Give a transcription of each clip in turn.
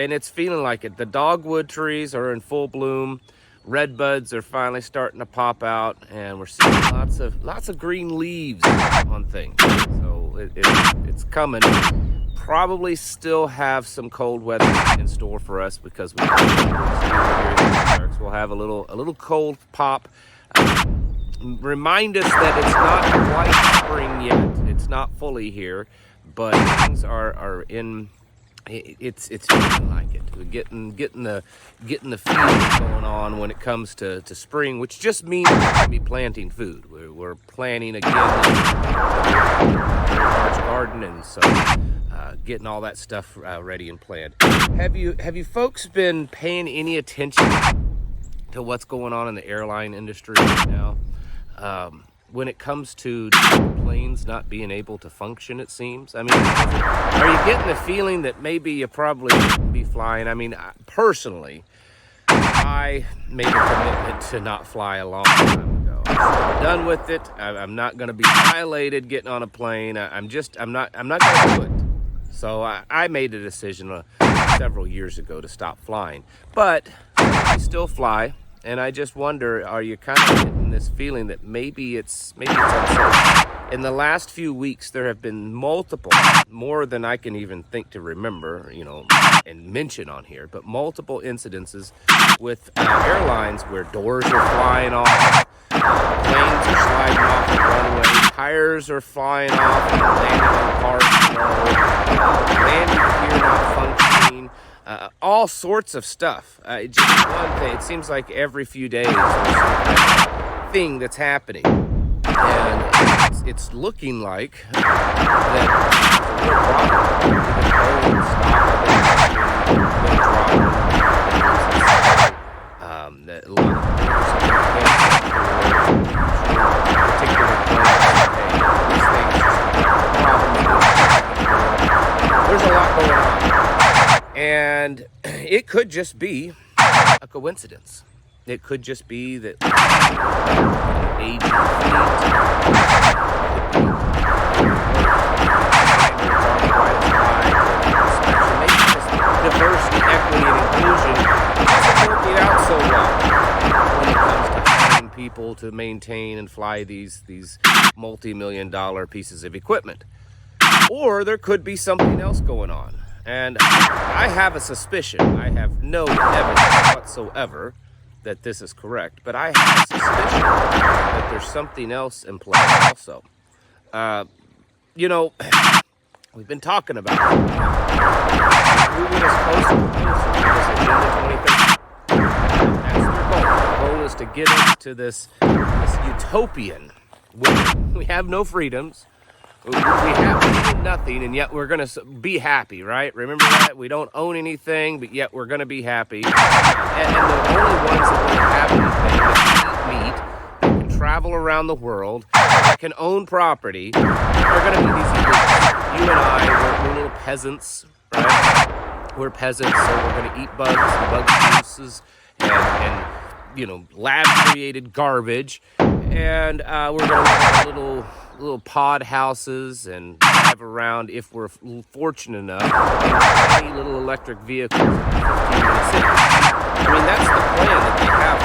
And it's feeling like it. The dogwood trees are in full bloom. Red buds are finally starting to pop out, and we're seeing lots of green leaves on things. So it's coming. Probably still have some cold weather in store for us because we'll have a little cold pop. Remind us that it's not quite spring yet. It's not fully here, but things are in. It's feeling like it. We're getting the feeling going on when it comes to spring, which just means we're going to be planting food. We're planting again in a large garden, and so getting all that stuff ready and planned. Have you folks been paying any attention to what's going on in the airline industry right now? When it comes to planes not being able to function, it seems. I mean, are you getting the feeling that maybe you probably shouldn't be flying? I mean, personally, I made a commitment to not fly a long time ago. I'm done with it. I'm not going to be violated getting on a plane. I'm not going to do it. So I made a decision several years ago to stop flying. But I still fly. And I just wonder, are you kind of getting this feeling that maybe it's unsafe? In the last few weeks, there have been multiple, more than I can even think to remember, and mention on here, but multiple incidences with airlines where doors are flying off, planes are sliding off the runway, tires are flying off and landing on cars below, landing gear not functioning. All sorts of stuff. Just one thing. It seems like every few days there's some kind of thing that's happening, and it's looking like that there's a real problem. That a lot of particular there's a lot going on. And it could just be a coincidence. It could just be that aging maybe just diversity, equity, and inclusion isn't working out so well when it comes to hiring people to maintain and fly these multi-million-dollar pieces of equipment. Or there could be something else going on. And I have a suspicion, I have no evidence whatsoever that this is correct, but I have a suspicion that there's something else in play also. We've been talking about it. Moving us closer and closer to this Agenda 2030. That's their goal. The goal is to get us to this utopian. We have no freedoms. We have nothing, and yet we're going to be happy, right? Remember that? We don't own anything, but yet we're going to be happy. And the only ones that really have anything that eat meat, that can travel around the world, that can own property, are going to be these elites. You and I, we're little peasants, right? We're peasants, so we're going to eat bugs and bug juices and lab-created garbage. And we're going to live in little pod houses and drive around, if we're fortunate enough, in tiny little electric vehicles 15 minutes in. I mean, that's the plan that they have.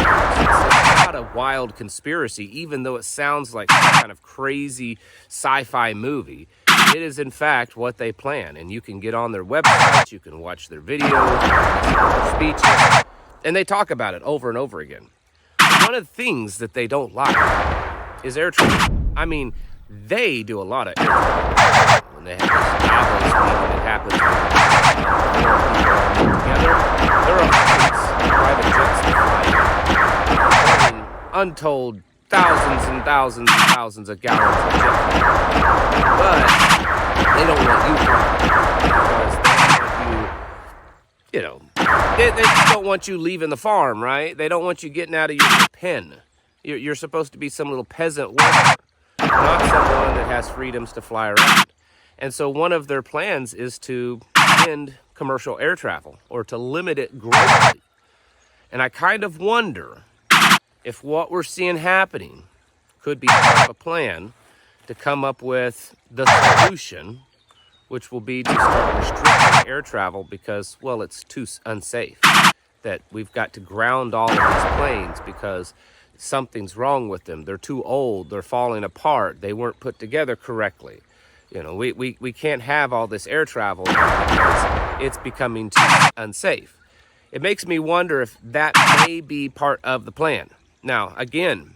It's not a wild conspiracy, even though it sounds like some kind of crazy sci-fi movie. It is, in fact, what they plan. And you can get on their website, you can watch their videos, their speeches, and they talk about it over and over again. One of the things that they don't like is air travel. I mean, they do a lot of air travel. When they have this Davos meeting that happens when people all meet together, there are hundreds of private jets that fly in, untold thousands and thousands and thousands of gallons of jet fuel. But they don't want you flying because they don't want you, they just don't want you leaving the farm, right? They don't want you getting out of your pen. You're supposed to be some little peasant worker, not someone that has freedoms to fly around. And so one of their plans is to end commercial air travel or to limit it greatly. And I kind of wonder if what we're seeing happening could be part of a plan to come up with the solution, which will be to start restricting air travel because, well, it's too unsafe. That we've got to ground all of these planes because something's wrong with them. They're too old. They're falling apart. They weren't put together correctly. You know, we can't have all this air travel because it's becoming too unsafe. It makes me wonder if that may be part of the plan. Now, again,